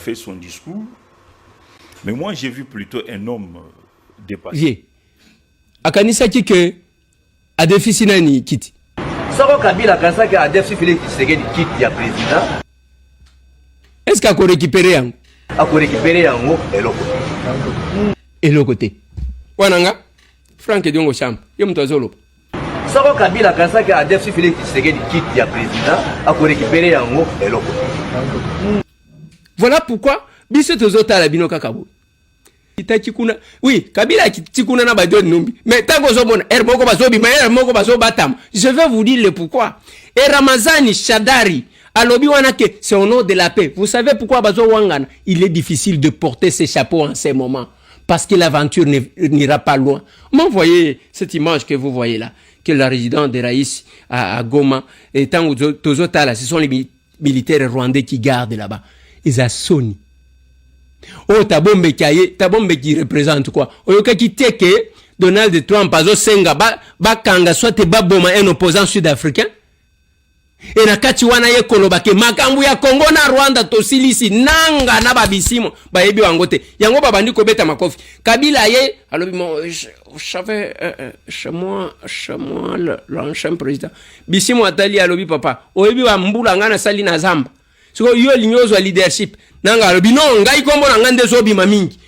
fait son discours, mais moi j'ai vu plutôt un homme dépassé. Vie. Akanisa que a déficit nani kiti. Soko Kabila kanisa que a déficit Félix Tshisekedi kiti ya président. Est-ce qu'a récupéré un? A récupérer yango eloko. Eloko te. Wananga Frank Diongo Champ. Yo mtu azolo. Soko Kabila kanisa que a déficit Félix Tshisekedi kiti ya président a récupérer yango eloko. Voilà pourquoi biso tozota la bino kakabo. Kitachikuna. Oui, Kabila kitachikuna na badon numbi. Mais tant que zomona moko bazobi, mais moko bazobatam. Je vais vous dire le pourquoi. Et Ramazani Shadari alobi wanake, c'est au nom de la paix. Vous savez pourquoi bazo wangana? Il est difficile de porter ses chapeaux en ces moments parce que l'aventure n'ira pas loin. M'envoyez cette image que vous voyez là, que la résidence de Raïs à Goma et tant que tozota là, ce sont les militaires rwandais qui gardent là-bas. Ils ont sonné. Oh, tabombe qui représente quoi? Oyoka qui teke Donald Trump azo senga ba kanga soit baboma un opposant sud-africain. Et na kati wana ye koloba ke makambu ya Congo na Rwanda tosilisi nanga na babisimo ba yebi wangote. Yango babandi ko beta makofi. Kabila ye alobi vous savez chez moi l'ancien président. Bisimo atali alobi papa. Oyebi wa mbula ngana sali na zamba. Siko yo linyozo leadership nanga alobi non ngai kombo na ngande zobi mamingi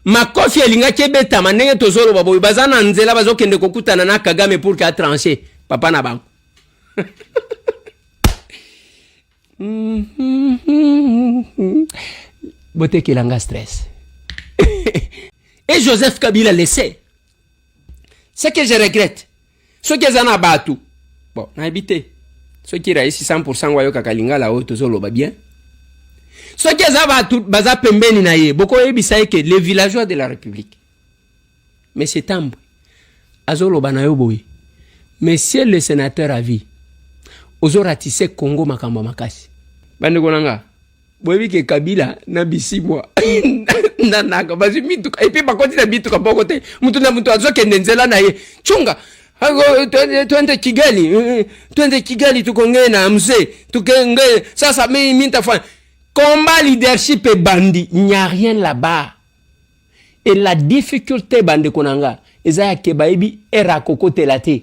makofi elinga kebeta manenge tozolo babo bazana nzela bazokende kokutana na Kagame pour qu'a trancher papa na bango. Bote kelanga stress. Et Joseph Kabila laissé. Ce que je regrette, ce que zana batu. Bon, na habité. Ce qui raïsi 100% wayo kakalinga la haute zolo ba bien. Ce qui est baza pembeni na ye, boko ebisa que les villageois de la République. Mais c'est tambo. Azolo banayo boy. Monsieur le sénateur à vie. Ozora tisse Congo makamba makasi. Bande konanga. Boyebi ke Kabila na bisimwa. Nanaka bazi mituka. Et puis bakoti na bituka bokote. Mutu na mutu azo kende nzela na ye. Chunga. Twende Kigali tukonge na mzee tukenge sasa mimi nitafanya combat leadership et bandi, il n'y a rien là-bas. Et la difficulté bande konanga ezaya ke baibi era kokote late.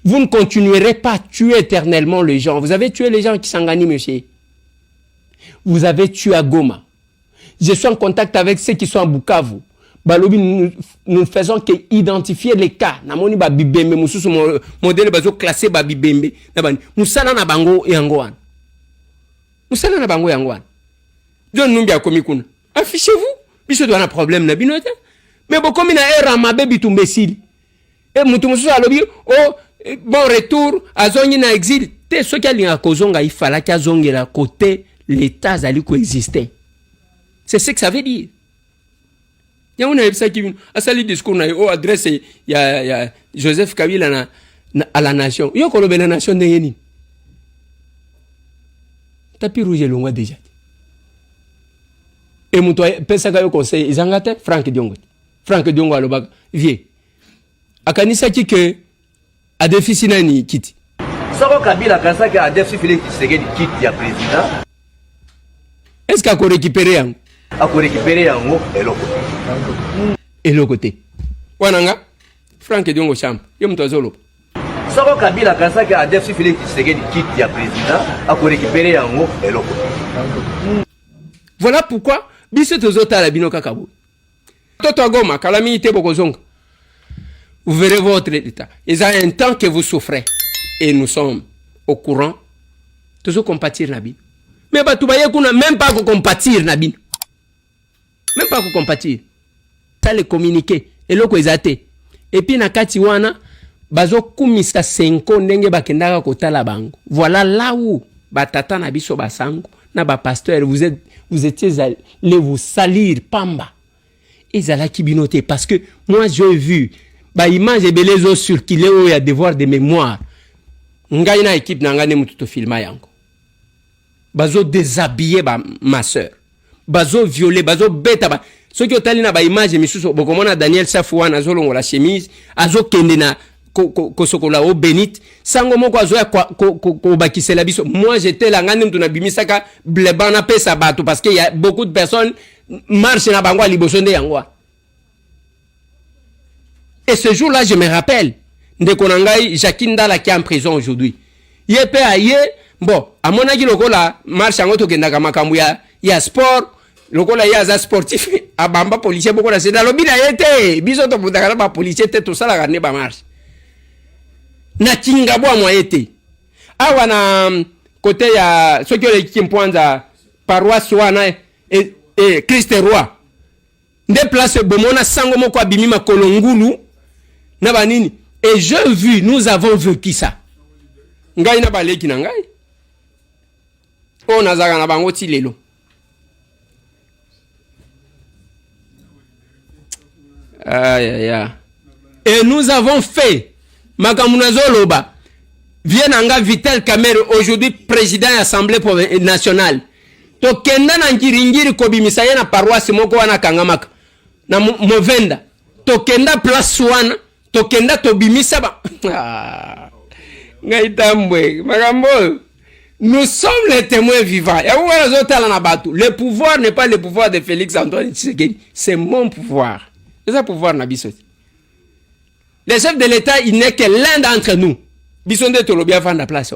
Vous ne continuerez pas à tuer éternellement les gens. Vous avez tué les gens qui s'engagent, monsieur. Vous avez tué à Goma. Je suis en contact avec ceux qui sont à Bukavu. Balobi, nous ne faisons qu'identifier les cas. Namoni ba bibembe mususu modèle bazo classé ba bibembe. Nabani musala na bango yangoan. Musala na bango yangoan. John Numbi a komi kuna. Affichez-vous. Biso doit un problème na binote. Mais bon comme na era mabe bitumbesili. Et mutu mususu alobi oh bon retour azongi na exil. Te ce qui a linga kozonga il fallait qu'azongela côté l'état zali coexister. C'est ce que ça veut dire. Il y a un ebisa qui a sali discours na au adresse ya Joseph Kabila à la nation. Yo kolobe la nation de yeni. Tapis rouge longwa déjà. Et muto pesa ka yo conseil izangate Frank Diongo. Frank Diongo aloba vie. Akanisa ki que a déficit nani kiti. Soko Kabila kanisa que a déficit Félix Tshisekedi kiti ya président. Est-ce qu'a récupéré un? A récupérer yango eloko. Eloko te. Wananga Frank Diongo Champ. Yo mtu azolo. Soko Kabila kanisa que a déficit Félix Tshisekedi kiti ya président a récupérer yango eloko. Voilà pourquoi biso tozota la bino kakabo. Toto Goma calamité bokozonga. Vous verrez votre état. Il y a un temps que vous souffrez et nous sommes au courant. Toujours compatir nabi. Mais batubaye kuna même pas compatir nabi. Même pas compatir. Ça les communiquer et loko ezate. Et puis na kati wana bazo kumisa senko ndenge bakendaka kotala bango. Voilà là où batata na biso basango na ba pasteur vous étiez allés vous salir pamba. Ezala kibinote parce que moi j'ai vu ba image ebelezo circuler où il y a devoir de mémoire. Ngai na équipe na ngane mutu to filma yango. Bazo déshabiller ma sœur. Bazo violer, bazo beta ba. Ceux qui ont tali na ba image misusu bokomona Daniel Safouane azolongo la chemise, azo kende na kosokola o bénite sango moko azoya ko bakisela biso. Moi j'étais là ngani mtu na bimisaka blebana pesa bato parce qu'il y a beaucoup de personnes marchent na bango liboso nde yango. Et ce jour-là je me rappelle ndeko na ngai Jacques Ndala qui est en prison aujourd'hui. Yepe aye bon amonaki lokola marche yango tokendaka makambo ya sport lokola ya za sportif abamba policier boko na seda lobina yete biso to bundaka ba policier te to sala garne ba marche na kinga bo mo yete awa na côté ya soki ole kimpwanza paroisse wana et Christ roi nde place bomona sango moko abimi makolo ngulu na banini et je vu nous avons vécu ça ngai na baleki na ngai on azaka na bango ti lelo. Aïe, aïe, aïe. Et nous avons fait Makamunazo Loba Vienanga Vital Kamer aujourd'hui président de l'Assemblée nationale. To kenda na ngiringiri kobimisaya na paroisse moko wana kangamaka na movenda. To kenda place wana to kenda to bimisa ba. Ngaitambwe makambo. Nous sommes les témoins vivants. Le pouvoir n'est pas le pouvoir de Félix Antoine Tshisekedi, c'est mon pouvoir. C'est ça pouvoir na biso. Le chef de l'État, il n'est que l'un d'entre nous. Bisonde Tolobia van la place.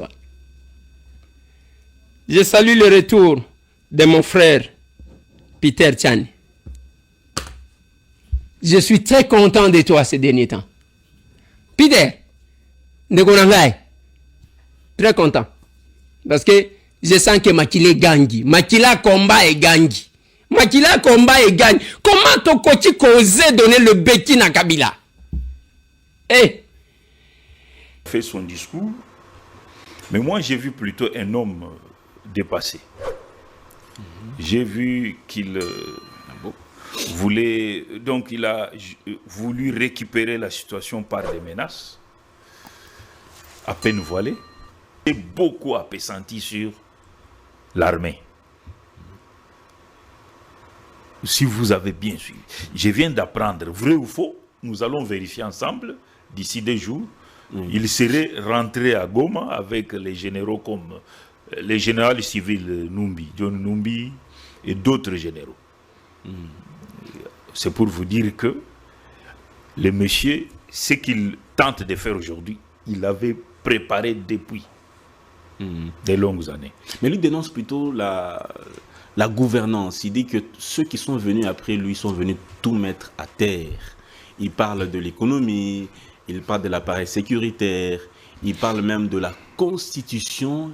Je salue le retour de mon frère Peter Tchan. Je suis très content de toi ces derniers temps. Peter, très content. Parce que je sens que Makila gagne. Makila combat et gagne. Makila combat et gagne. Comment ton coach osé donner le béquin à Kabila? Eh? Fait son discours, mais moi j'ai vu plutôt un homme dépassé. J'ai vu qu'il voulait, donc il a voulu récupérer la situation par des menaces, à peine voilées, et beaucoup appessanti sur l'armée. Si vous avez bien suivi, je viens d'apprendre, vrai ou faux, nous allons vérifier ensemble d'ici 2 jours. Il serait rentré à Goma avec les généraux comme les généraux civils Numbi, John Numbi et d'autres généraux. C'est pour vous dire que le monsieur, ce qu'il tente de faire aujourd'hui, il avait préparé depuis des longues années. Mais lui dénonce plutôt la gouvernance. Il dit que ceux qui sont venus après lui sont venus tout mettre à terre. Il parle de l'économie, il parle de l'appareil sécuritaire, il parle même de la constitution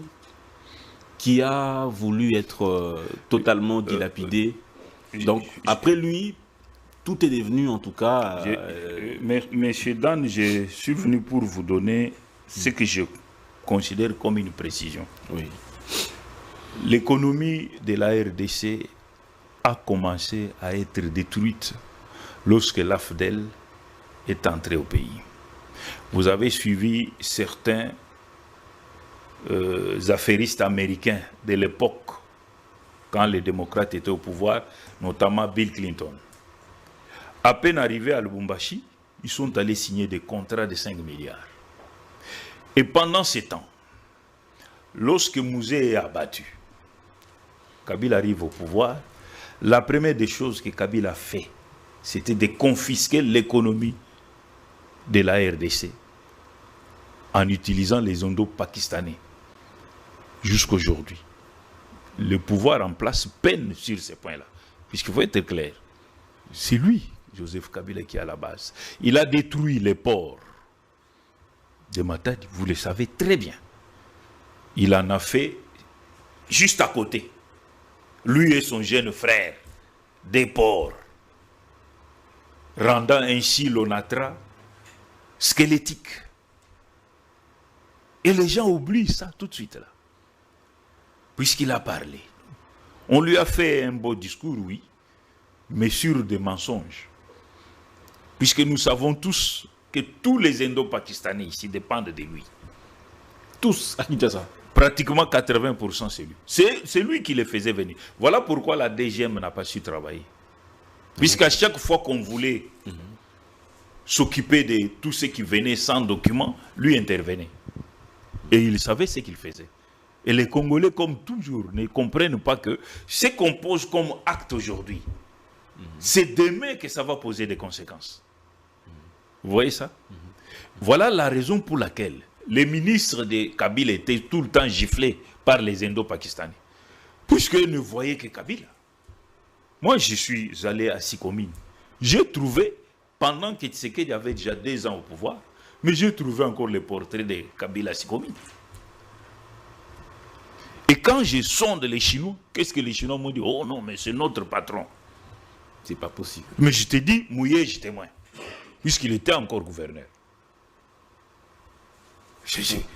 qui a voulu être totalement dilapidée. Donc, après lui, tout est devenu en tout cas... Monsieur Dan, je suis venu pour vous donner ce que je considère comme une précision. Oui. L'économie de la RDC a commencé à être détruite lorsque l'AFDEL est entré au pays. Vous avez suivi certains affairistes américains de l'époque, quand les démocrates étaient au pouvoir, notamment Bill Clinton. À peine arrivés à Lubumbashi, ils sont allés signer des contrats de 5 milliards. Et pendant ce temps, lorsque Mouzé est abattu, Kabila arrive au pouvoir, la première des choses que Kabila a fait, c'était de confisquer l'économie de la RDC en utilisant les Indo-Pakistanais. Jusqu'aujourd'hui, le pouvoir en place peine sur ces points-là. Puisqu'il faut être clair, c'est lui, Joseph Kabila, qui est à la base. Il a détruit les ports de Matadi, vous le savez très bien. Il en a fait juste à côté. Lui et son jeune frère, des ports, rendant ainsi l'ONATRA squelettique. Et les gens oublient ça tout de suite là. Puisqu'il a parlé. On lui a fait un beau discours, oui, mais sur des mensonges. Puisque nous savons tous que tous les Indo-Pakistanais ici dépendent de lui. Tous. Pratiquement 80% c'est lui. C'est lui qui les faisait venir. Voilà pourquoi la DGM n'a pas su travailler. Puisqu'à chaque fois qu'on voulait s'occuper de tout ce qui venait sans document, lui intervenait. Et il savait ce qu'il faisait. Et les Congolais, comme toujours, ne comprennent pas que ce qu'on pose comme acte aujourd'hui, c'est demain que ça va poser des conséquences. Vous voyez ça? Voilà la raison pour laquelle les ministres de Kabila étaient tout le temps giflés par les Indo-Pakistanais. Puisqu'ils ne voyaient que Kabila. Moi, je suis allé à Sikomine. J'ai trouvé, pendant que Tshisekedi avait déjà 2 ans au pouvoir, mais j'ai trouvé encore les portraits de Kabila à Sikomine. Et quand je sonde les Chinois, qu'est-ce que les Chinois m'ont dit? Oh non, mais c'est notre patron. C'est pas possible. Mais je te dis, mouillé, j'étais témoin. Puisqu'il était encore gouverneur.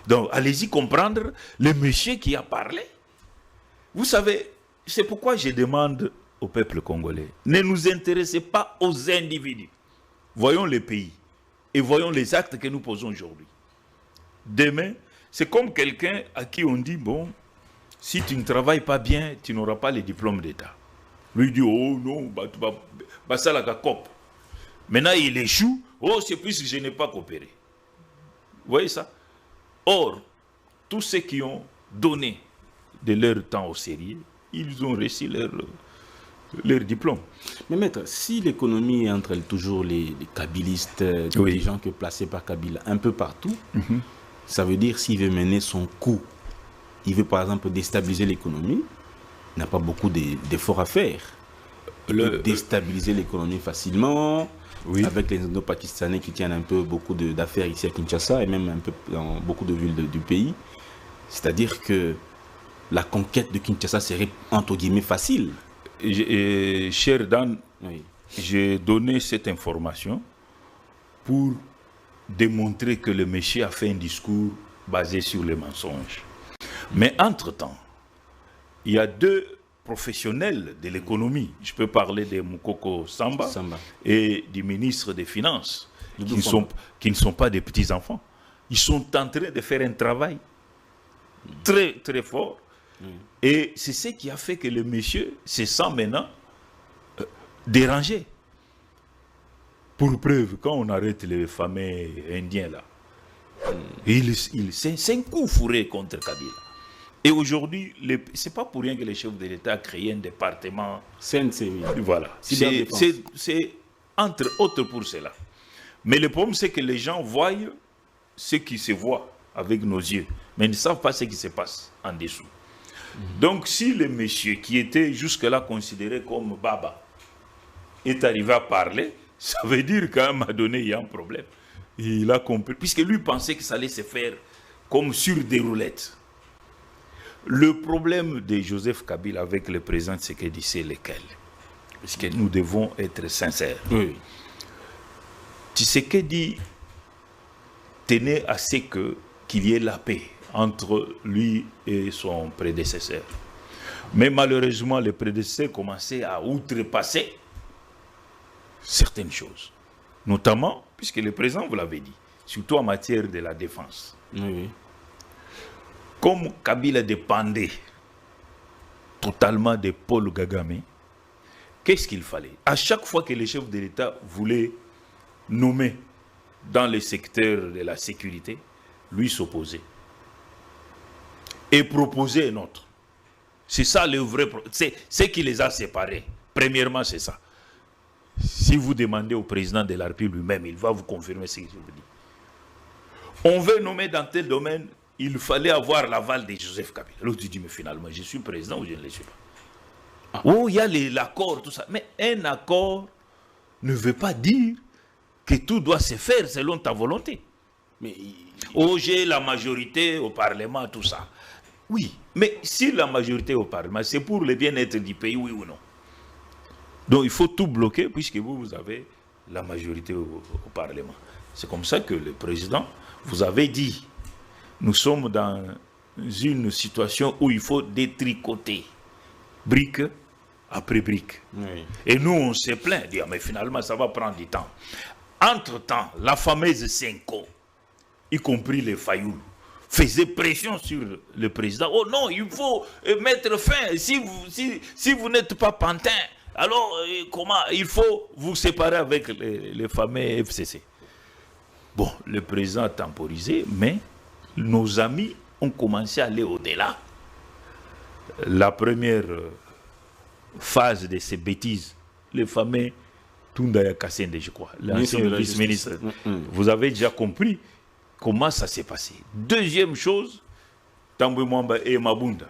Donc, allez-y comprendre le monsieur qui a parlé. Vous savez, c'est pourquoi je demande au peuple congolais, ne nous intéressez pas aux individus. Voyons les pays et voyons les actes que nous posons aujourd'hui. Demain, c'est comme quelqu'un à qui on dit, bon, si tu ne travailles pas bien, tu n'auras pas les diplômes d'État. Lui dit, oh non, ça la COP. Maintenant, il échoue, oh, c'est plus que je n'ai pas coopéré. Vous voyez ça? Or, tous ceux qui ont donné de leur temps au sérieux, ils ont reçu leur diplôme. Mais maître, si l'économie est entre toujours les kabylistes, les gens que placés par Kabila un peu partout, ça veut dire s'il veut mener son coup, il veut par exemple déstabiliser l'économie, il n'a pas beaucoup d'efforts à faire. Il peut déstabiliser l'économie facilement, avec les Indo-Pakistanais qui tiennent un peu beaucoup d'affaires ici à Kinshasa et même un peu dans beaucoup de villes du pays. C'est-à-dire que la conquête de Kinshasa serait entre guillemets facile. Cher Dan, j'ai donné cette information pour démontrer que le monsieur a fait un discours basé sur les mensonges. Mais entre-temps, il y a 2 professionnels de l'économie. Je peux parler de Moukoko Samba et du ministre des Finances, qui ne sont pas des petits-enfants. Ils sont en train de faire un travail très, très fort. Et c'est ce qui a fait que le monsieur se sent maintenant dérangé. Pour preuve, quand on arrête les fameux Indiens là, c'est un coup fourré contre Kabila. Et aujourd'hui, ce n'est pas pour rien que le chef de l'État a créé un département. Voilà. C'est entre autres pour cela. Mais le problème, c'est que les gens voient ce qui se voit avec nos yeux, mais ils ne savent pas ce qui se passe en dessous. Donc, si le monsieur qui était jusque-là considéré comme Baba est arrivé à parler, ça veut dire qu'à un moment donné, il y a un problème. Il a compris, puisque lui pensait que ça allait se faire comme sur des roulettes. Le problème de Joseph Kabila avec le président Tshisekedi, c'est lequel? Parce que nous devons être sincères. Tshisekedi tenait à ce qu'il y ait la paix entre lui et son prédécesseur. Mais malheureusement, le prédécesseur commençait à outrepasser certaines choses. Notamment, puisque le président vous l'avez dit, surtout en matière de la défense. Comme Kabila dépendait totalement de Paul Kagame, qu'est-ce qu'il fallait? À chaque fois que le chef de l'État voulait nommer dans le secteur de la sécurité, lui s'opposait. Et proposer un autre. C'est ça le vrai problème. C'est ce qui les a séparés. Premièrement, c'est ça. Si vous demandez au président de la République lui-même, il va vous confirmer ce que je vous dis. On veut nommer dans tel domaine, il fallait avoir l'aval de Joseph Kabila. L'autre dit, mais finalement, je suis président ou je ne le suis pas. Oh, il y a l'accord, tout ça. Mais un accord ne veut pas dire que tout doit se faire selon ta volonté. Mais j'ai la majorité au Parlement, tout ça. Oui, mais si la majorité au Parlement, c'est pour le bien-être du pays, oui ou non? Donc il faut tout bloquer puisque vous avez la majorité au Parlement. C'est comme ça que le président vous avait dit, nous sommes dans une situation où il faut détricoter, brique après brique. Et nous, on s'est plaint, dire, mais finalement, ça va prendre du temps. Entre-temps, la fameuse Senko, y compris les Fayoul, faisait pression sur le président. Oh non, il faut mettre fin. Si vous n'êtes pas pantin, alors comment il faut vous séparer avec les fameux FCC. Bon, le président a temporisé, mais nos amis ont commencé à aller au-delà. La première phase de ces bêtises, les fameux Tundaya Kassende, je crois, l'ancien vice-ministre. Vous avez déjà compris comment ça s'est passé. Deuxième chose, Tambwe Mwamba et Mabunda,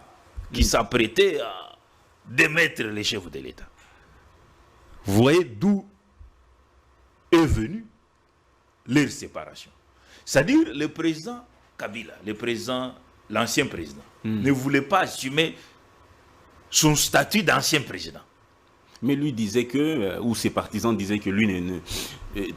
qui s'apprêtaient à démettre les chefs de l'État. Vous voyez d'où est venue leur séparation. C'est-à-dire le président Kabila, l'ancien président, ne voulait pas assumer son statut d'ancien président. Mais lui disait que, ou ses partisans disaient que lui,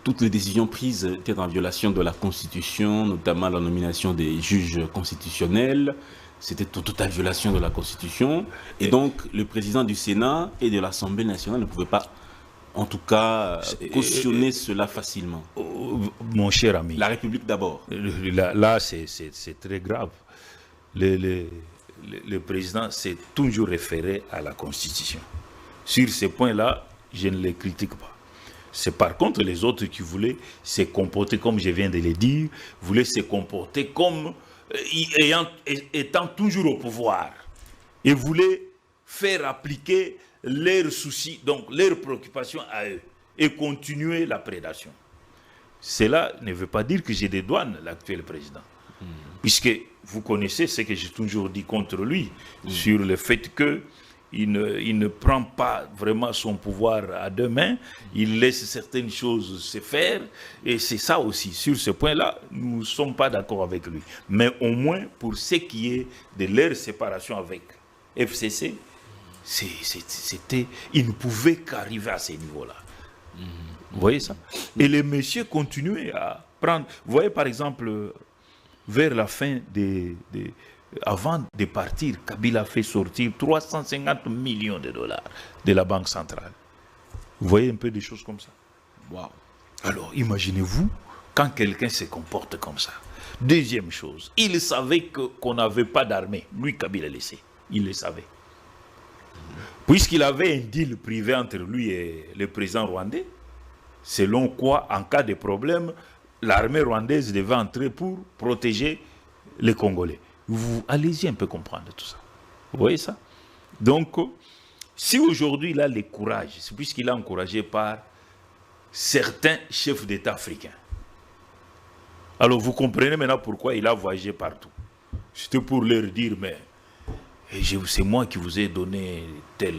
toutes les décisions prises étaient en violation de la Constitution, notamment la nomination des juges constitutionnels. C'était en totale violation de la Constitution. Et donc, le président du Sénat et de l'Assemblée nationale ne pouvaient pas, en tout cas, cautionner cela facilement. Mon cher ami. La République d'abord. Là, c'est très grave. Le président s'est toujours référé à la Constitution. Sur ces points-là, je ne les critique pas. C'est par contre les autres qui voulaient se comporter, comme je viens de le dire, voulaient se comporter comme étant toujours au pouvoir. Et voulaient faire appliquer leurs soucis, donc leurs préoccupations à eux, et continuer la prédation. Cela ne veut pas dire que j'ai des douanes, l'actuel président. Puisque vous connaissez ce que j'ai toujours dit contre lui, sur le fait que il ne prend pas vraiment son pouvoir à deux mains, il laisse certaines choses se faire, et c'est ça aussi. Sur ce point-là, nous ne sommes pas d'accord avec lui. Mais au moins, pour ce qui est de leur séparation avec FCC, il ne pouvait qu'arriver à ce niveau-là. Vous voyez ça? Et les messieurs continuaient à prendre... Vous voyez, par exemple, vers la fin avant de partir, Kabila a fait sortir 350 millions de dollars de la Banque centrale. Vous voyez un peu des choses comme ça. Wow. Alors, imaginez-vous quand quelqu'un se comporte comme ça. Deuxième chose, il savait qu'on n'avait pas d'armée. Lui, Kabila laissé. Il le savait. Puisqu'il avait un deal privé entre lui et le président rwandais, selon quoi, en cas de problème, l'armée rwandaise devait entrer pour protéger les Congolais. Allez-y un peu comprendre tout ça. Vous voyez ça? Donc, si aujourd'hui il a le courage, c'est puisqu'il est encouragé par certains chefs d'État africains. Alors vous comprenez maintenant pourquoi il a voyagé partout. C'était pour leur dire, mais c'est moi qui vous ai donné tel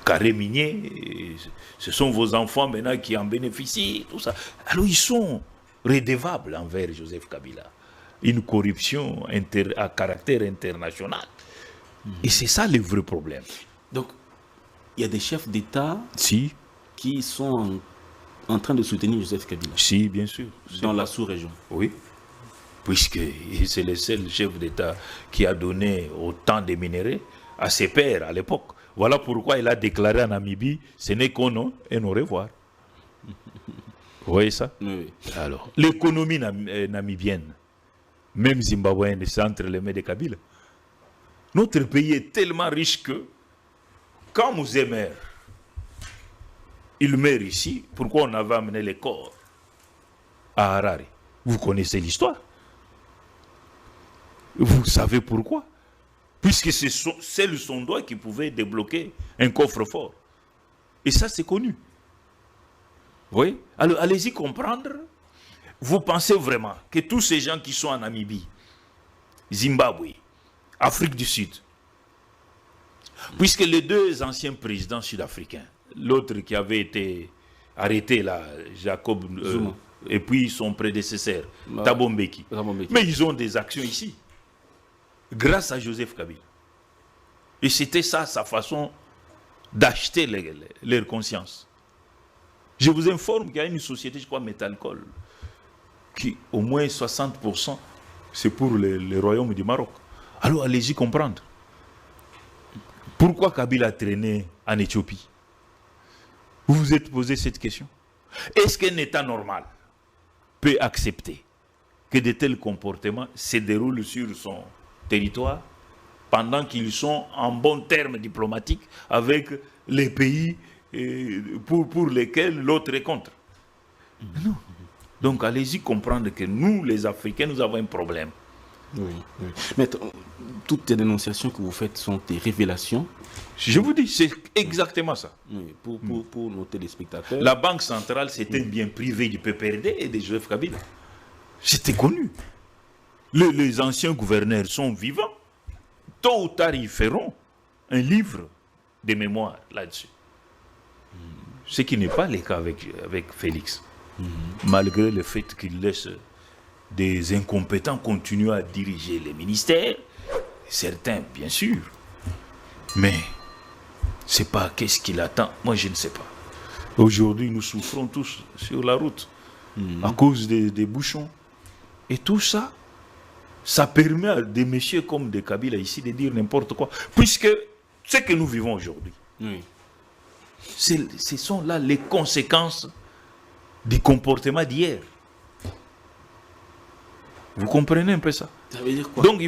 carré minier, ce sont vos enfants maintenant qui en bénéficient, tout ça. Alors ils sont redevables envers Joseph Kabila. Une corruption à caractère international. Et c'est ça le vrai problème. Donc, il y a des chefs d'État qui sont en train de soutenir Joseph Kabila. Si, bien sûr. Dans la sous-région. Oui. Puisque c'est le seul chef d'État qui a donné autant de minéraux à ses pairs à l'époque. Voilà pourquoi il a déclaré en Namibie, ce n'est qu'un nom et au revoir. Vous voyez ça? Oui. Alors, l'économie namibienne, même zimbabwéenne, c'est entre les mains de Kabila. Notre pays est tellement riche que quand Moussé meurt, il meurt ici. Pourquoi on avait amené les corps à Harare? Vous connaissez l'histoire. Vous savez pourquoi? Puisque c'est son doigt qui pouvait débloquer un coffre-fort. Et ça, c'est connu. Vous voyez? Alors, allez-y comprendre. Vous pensez vraiment que tous ces gens qui sont en Namibie, Zimbabwe, Afrique du Sud, puisque les deux anciens présidents sud-africains, l'autre qui avait été arrêté là, Jacob Zuma, et puis son prédécesseur, Thabo Mbeki, mais ils ont des actions ici, grâce à Joseph Kabila. Et c'était ça, sa façon d'acheter leur conscience. Je vous informe qu'il y a une société, je crois, Metalcol, qui au moins 60%, c'est pour le royaume du Maroc. Alors allez-y comprendre. Pourquoi Kabila a traîné en Éthiopie? Vous vous êtes posé cette question? Est-ce qu'un État normal peut accepter que de tels comportements se déroulent sur son territoire pendant qu'ils sont en bons termes diplomatiques avec les pays pour lesquels l'autre est contre? Non. Donc allez-y comprendre que nous, les Africains, nous avons un problème. Oui, oui. Maître, toutes les dénonciations que vous faites sont des révélations. Je vous dis, c'est exactement ça. Oui, pour nos téléspectateurs. La Banque centrale, c'est un bien privé du PPRD et de Joseph Kabila. C'était connu. Les anciens gouverneurs sont vivants. Tôt ou tard, ils feront un livre de mémoire là-dessus. Ce qui n'est pas le cas avec Félix. Malgré le fait qu'il laisse des incompétents continuer à diriger les ministères, certains, bien sûr. Mais c'est pas qu'est-ce qu'il attend. Moi, je ne sais pas. Aujourd'hui, nous souffrons tous sur la route à cause des bouchons. Et tout ça, ça permet à des messieurs comme des Kabila ici de dire n'importe quoi. Puisque ce que nous vivons aujourd'hui, ce sont là les conséquences du comportement d'hier. Vous comprenez un peu ça? Ça veut dire quoi? Donc,